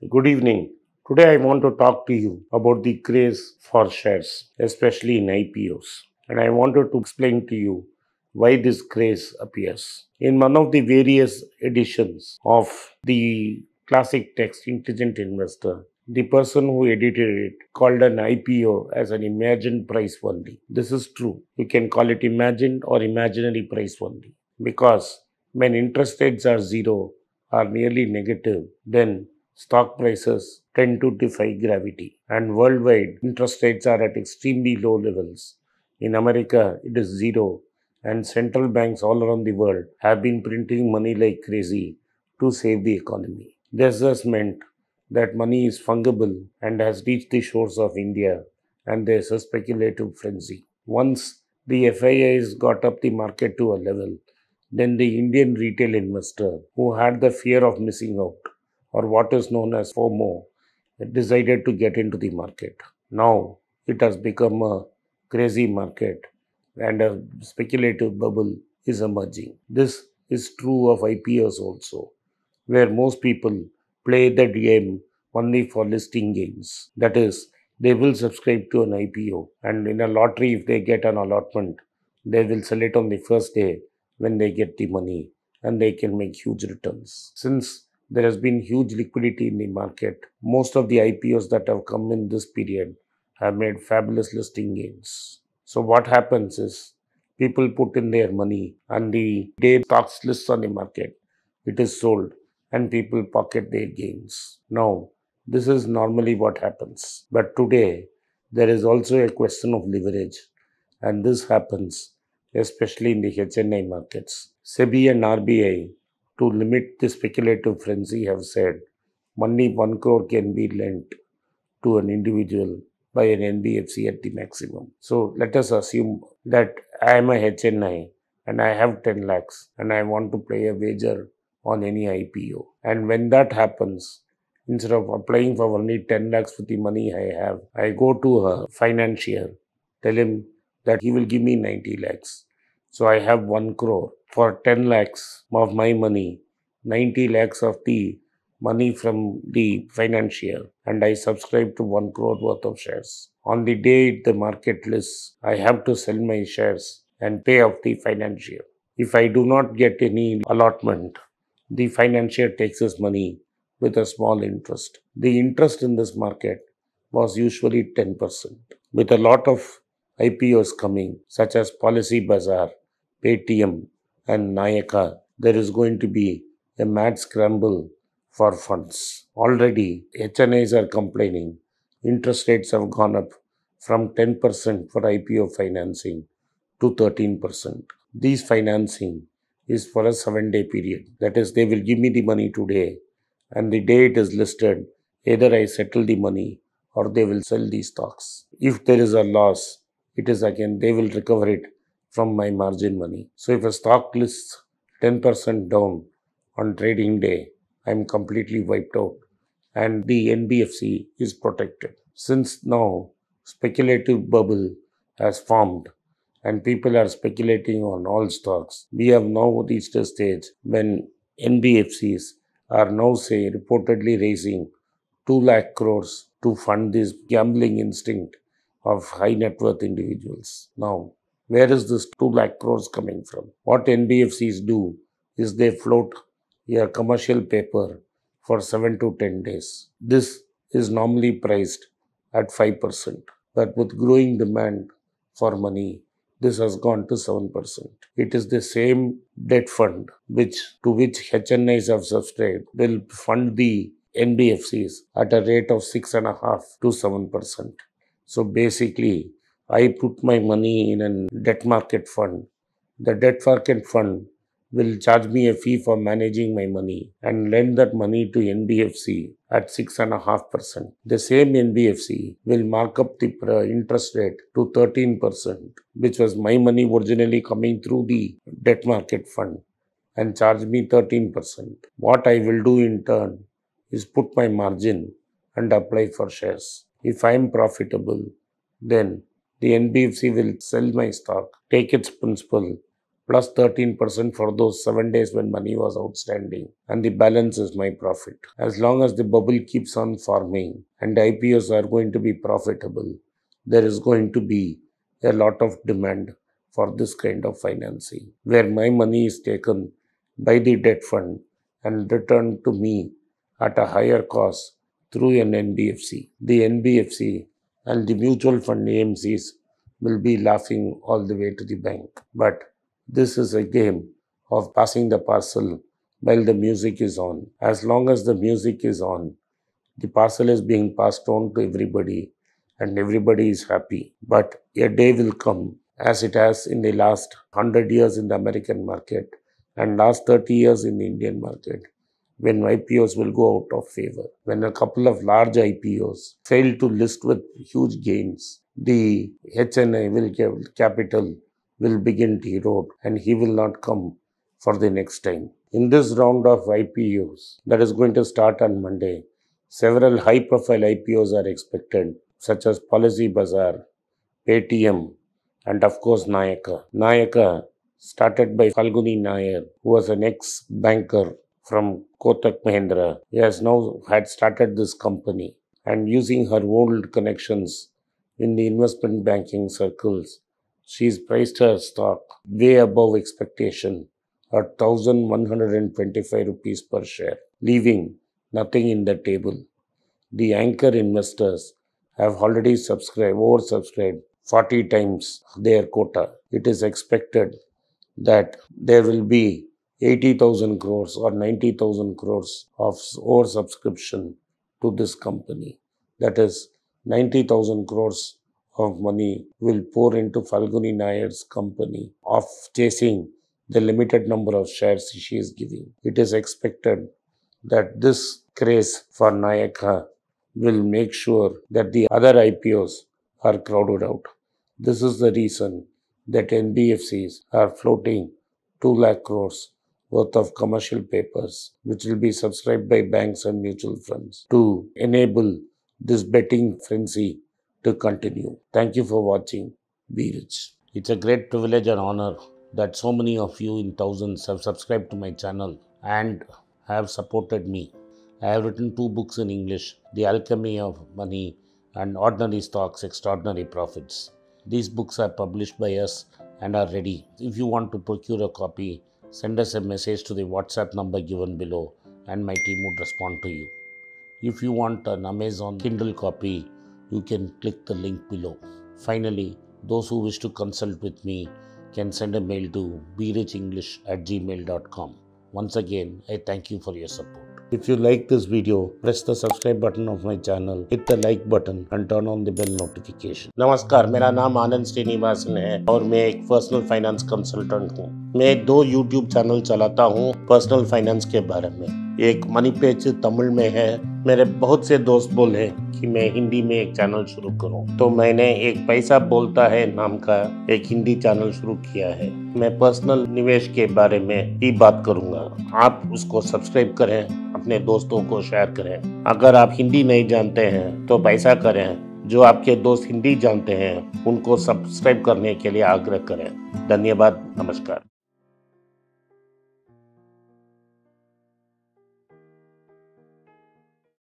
Good evening. Today I want to talk to you about the craze for shares, especially in IPOs. And I wanted to explain to you why this craze appears. In one of the various editions of the classic text Intelligent Investor, the person who edited it called an IPO as an imagined price only. This is true. You can call it imagined or imaginary price only. Because when interest rates are zero or nearly negative, then stock prices tend to defy gravity. And worldwide, interest rates are at extremely low levels. In America, it is zero, and central banks all around the world have been printing money like crazy to save the economy. This has meant that money is fungible and has reached the shores of India, and there's a speculative frenzy. Once the FIIs got up the market to a level, then the Indian retail investor who had the fear of missing out, or what is known as FOMO, decided to get into the market. Now it has become a crazy market and a speculative bubble is emerging. This is true of IPOs also, where most people play the game only for listing gains. That is, they will subscribe to an IPO, and in a lottery, if they get an allotment, they will sell it on the first day when they get the money and they can make huge returns. Since there has been huge liquidity in the market, most of the IPOs that have come in this period have made fabulous listing gains. So, what happens is people put in their money, and the day stocks lists on the market, it is sold and people pocket their gains. Now, this is normally what happens. But today, there is also a question of leverage, and this happens especially in the HNI markets. SEBI and RBI, to limit the speculative frenzy, have said only 1 crore can be lent to an individual by an NBFC at the maximum. So let us assume that I am a HNI and I have 10 lakhs and I want to play a wager on any IPO. And when that happens, instead of applying for only 10 lakhs with the money I have, I go to a financier, tell him that he will give me 90 lakhs. So I have 1 crore. For 10 lakhs of my money, 90 lakhs of the money from the financier, and I subscribe to 1 crore worth of shares. On the day the market lists, I have to sell my shares and pay off the financier. If I do not get any allotment, the financier takes his money with a small interest. The interest in this market was usually 10%. With a lot of IPOs coming, such as Policy Bazaar, Paytm, and Nayaka, there is going to be a mad scramble for funds. Already, HNIs are complaining. Interest rates have gone up from 10% for IPO financing to 13%. These financing is for a 7-day period. That is, they will give me the money today, and the day it is listed, either I settle the money or they will sell the stocks. If there is a loss, it is again they will recover it from my margin money. So if a stock lists 10% down on trading day, I'm completely wiped out and the NBFC is protected. Since now speculative bubble has formed and people are speculating on all stocks, we have now reached a stage when NBFCs are now say reportedly raising 2 lakh crores to fund this gambling instinct of high net worth individuals. Now, where is this 2 lakh crores coming from? What NBFCs do is they float a commercial paper for 7 to 10 days. This is normally priced at 5%, but with growing demand for money, this has gone to 7%. It is the same debt fund to which HNIs have subscribed will fund the NBFCs at a rate of 6.5 to 7%. So basically, I put my money in a debt market fund. The debt market fund will charge me a fee for managing my money and lend that money to NBFC at 6.5%. The same NBFC will mark up the interest rate to 13%, which was my money originally coming through the debt market fund, and charge me 13%. What I will do in turn is put my margin and apply for shares. If I am profitable, then the NBFC will sell my stock, take its principal, plus 13% for those 7 days when money was outstanding, and the balance is my profit. As long as the bubble keeps on forming and IPOs are going to be profitable, there is going to be a lot of demand for this kind of financing, where my money is taken by the debt fund and returned to me at a higher cost through an NBFC. The NBFC and the mutual fund AMCs will be laughing all the way to the bank. But this is a game of passing the parcel while the music is on. As long as the music is on, the parcel is being passed on to everybody and everybody is happy. But a day will come, as it has in the last 100 years in the American market and last 30 years in the Indian market, when IPOs will go out of favor. When a couple of large IPOs fail to list with huge gains, the HNI capital will begin to erode and he will not come for the next time. In this round of IPOs that is going to start on Monday, several high-profile IPOs are expected, such as Policybazaar, Paytm, and of course Nayaka. Nayaka, started by Falguni Nayar, who was an ex-banker from Kotak Mahindra. He has now had started this company, and using her old connections in the investment banking circles, she's priced her stock way above expectation at 1,125 rupees per share, leaving nothing in the table. The anchor investors have already oversubscribed 40 times their quota. It is expected that there will be 80,000 crores or 90,000 crores of oversubscription to this company. That is, 90,000 crores of money will pour into Falguni Nayar's company of chasing the limited number of shares she is giving. It is expected that this craze for Nayaka will make sure that the other IPOs are crowded out. This is the reason that NBFCs are floating 2 lakh crores worth of commercial papers, which will be subscribed by banks and mutual funds to enable this betting frenzy to continue. Thank you for watching. Be rich. It's a great privilege and honor that so many of you in thousands have subscribed to my channel and have supported me. I have written 2 books in English, The Alchemy of Money and Ordinary Stocks, Extraordinary Profits. These books are published by us and are ready. If you want to procure a copy, send us a message to the WhatsApp number given below and my team would respond to you. If you want an Amazon Kindle copy, you can click the link below. Finally, those who wish to consult with me can send a mail to berichenglish@gmail.com. Once again, I thank you for your support. If you like this video, press the subscribe button of my channel, hit the like button and turn on the bell notification. नमस्कार, मेरा नाम आनंद श्रीनिवासन है और मैं एक personal finance consultant हूँ। मैं 2 YouTube channel चलाता हूँ पर्सनल फाइनेंस के बारे में। एक मनी पेज तमिल में है। मेरे बहुत से दोस्त बोले कि मैं हिंदी में एक चैनल शुरू करूं, तो मैंने एक पैसा बोलता है नाम का एक हिंदी चैनल शुरू किया है। मैं पर्सनल निवेश के बारे में ही बात करूंगा। आप उसको सब्सक्राइब करें, अपने दोस्तों को शेयर करें। अगर आप हिंदी नहीं जानते हैं तो पैसा करें। जो आपके दोस्त हिंदी जानते हैं उनको सब्सक्राइब करने के लिए आग्रह करें। धन्यवाद, नमस्कार।